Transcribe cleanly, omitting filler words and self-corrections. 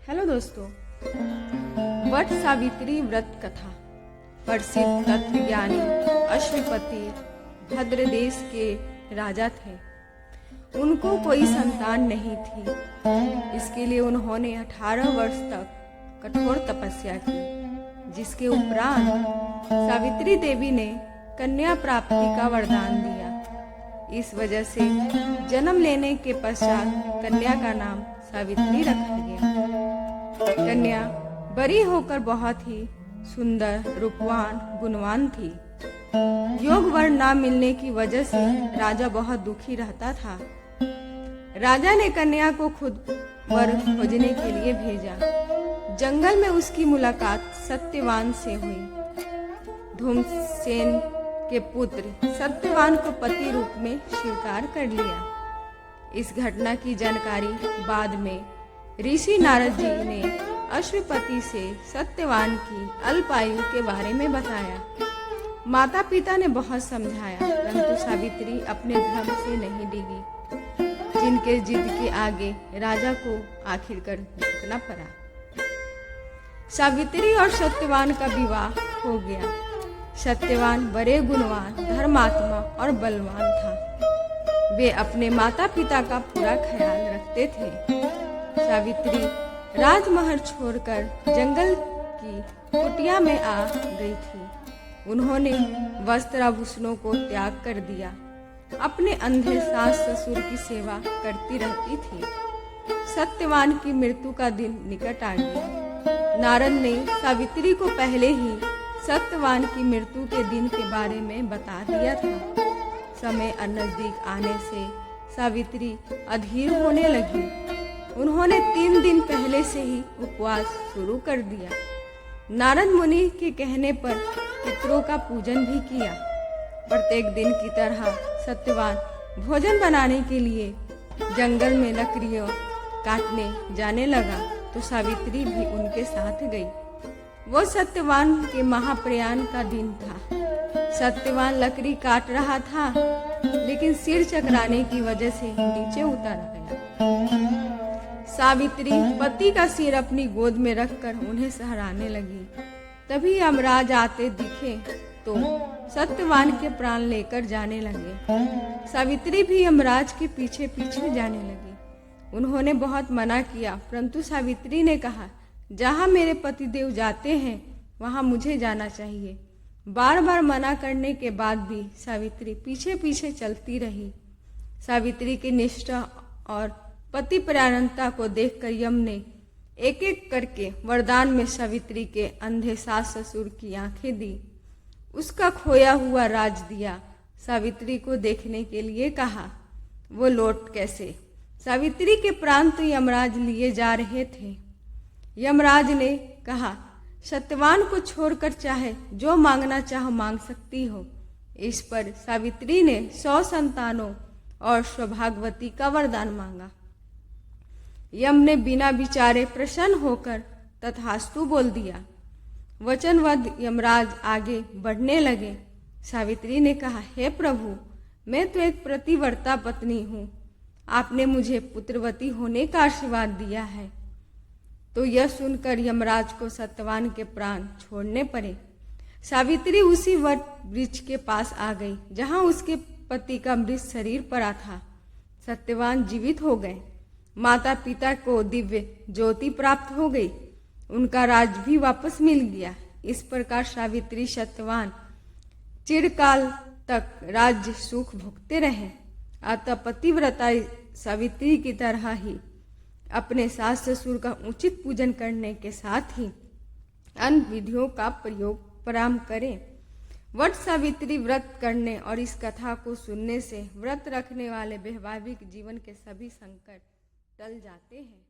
Hello दोस्तों, वट सावित्री व्रत कथा। प्रसिद्ध तत्वज्ञानी अश्वपति भद्र देश के राजा थे। उनको कोई संतान नहीं थी। इसके लिए उन्होंने 18 वर्ष तक कठोर तपस्या की, जिसके उपरांत सावित्री देवी ने कन्या प्राप्ति का वरदान दिया। इस वजह से जन्म लेने के पश्चात कन्या का नाम सावित्री रखा गया। कन्या बड़ी होकर बहुत ही सुंदर, रूपवान, गुणवान थी। योग वर न मिलने की वजह से राजा बहुत दुखी रहता था। राजा ने कन्या को खुद वर खोजने के लिए भेजा। जंगल में उसकी मुलाकात सत्यवान से हुई। धूमसेन के पुत्र सत्यवान को पति रूप में स्वीकार कर लिया। इस घटना की जानकारी बाद में ऋषि नारद जी ने अश्वपति से सत्यवान की अल्पायु के बारे में बताया। माता पिता ने बहुत समझाया, परंतु सावित्री अपने धर्म से नहीं डिगी, जिनके जिद के आगे राजा को आखिरकार झुकना पड़ा। सावित्री और सत्यवान का विवाह हो गया। सत्यवान बड़े गुणवान, धर्मात्मा और बलवान था। वे अपने माता पिता का पूरा ख्याल रखते थे। सावित्री राजमहल छोड़कर जंगल की कुटिया में आ गई थी। उन्होंने वस्त्र आभूषणों को त्याग कर दिया। अपने अंधे सास ससुर की सेवा करती रहती थी। सत्यवान की मृत्यु का दिन निकट आ गया। नारद ने सावित्री को पहले ही सत्यवान की मृत्यु के दिन के बारे में बता दिया था। समय नजदीक आने से सावित्री अधीर होने लगी। उन्होंने 3 दिन पहले से ही उपवास शुरू कर दिया। नारद मुनि के कहने पर पितरों का पूजन भी किया। प्रत्येक दिन की तरह सत्यवान भोजन बनाने के लिए जंगल में लकड़ियों काटने जाने लगा, तो सावित्री भी उनके साथ गई। वो सत्यवान के महाप्रयाण का दिन था। सत्यवान लकड़ी काट रहा था, लेकिन सिर चकराने की वजह से नीचे उतर गया। सावित्री पति का सिर अपनी गोद में रखकर उन्हें सहराने लगी। तभी यमराज आते दिखे तो सत्यवान के प्राण लेकर जाने लगे। सावित्री भी यमराज के पीछे पीछे जाने लगी। उन्होंने बहुत मना किया, परंतु सावित्री ने कहा, जहाँ मेरे पतिदेव जाते हैं वहाँ मुझे जाना चाहिए। बार बार मना करने के बाद भी सावित्री पीछे पीछे चलती रही। सावित्री की निष्ठा और पति परायणता को देखकर यम ने एक एक करके वरदान में सावित्री के अंधे सास ससुर की आंखें दी, उसका खोया हुआ राज दिया। सावित्री को देखने के लिए कहा। वो लौट कैसे? सावित्री के प्राण तो यमराज लिए जा रहे थे। यमराज ने कहा, सत्यवान को छोड़कर चाहे जो मांगना चाहो मांग सकती हो। इस पर सावित्री ने 100 संतानों और सौभाग्यवती का वरदान मांगा। यम ने बिना विचारे प्रसन्न होकर तथास्तु बोल दिया। वचनवद्ध यमराज आगे बढ़ने लगे। सावित्री ने कहा, हे प्रभु, मैं तो एक पतिव्रता पत्नी हूँ। आपने मुझे पुत्रवती होने का आशीर्वाद दिया है। तो यह सुनकर यमराज को सत्यवान के प्राण छोड़ने पड़े। सावित्री उसी वट वृक्ष के पास आ गई, जहाँ उसके पति का मृत शरीर पड़ा था। सत्यवान जीवित हो गए। माता पिता को दिव्य ज्योति प्राप्त हो गई। उनका राज भी वापस मिल गया। इस प्रकार सावित्री सत्यवान चिरकाल तक राज्य सुख भोगते रहे। अतः पतिव्रता सावित्री की तरह ही अपने सास ससुर का उचित पूजन करने के साथ ही अन्य विधियों का प्रयोग प्रारंभ करें। वट सावित्री व्रत करने और इस कथा को सुनने से व्रत रखने वाले वैवाहिक जीवन के सभी संकट टल जाते हैं।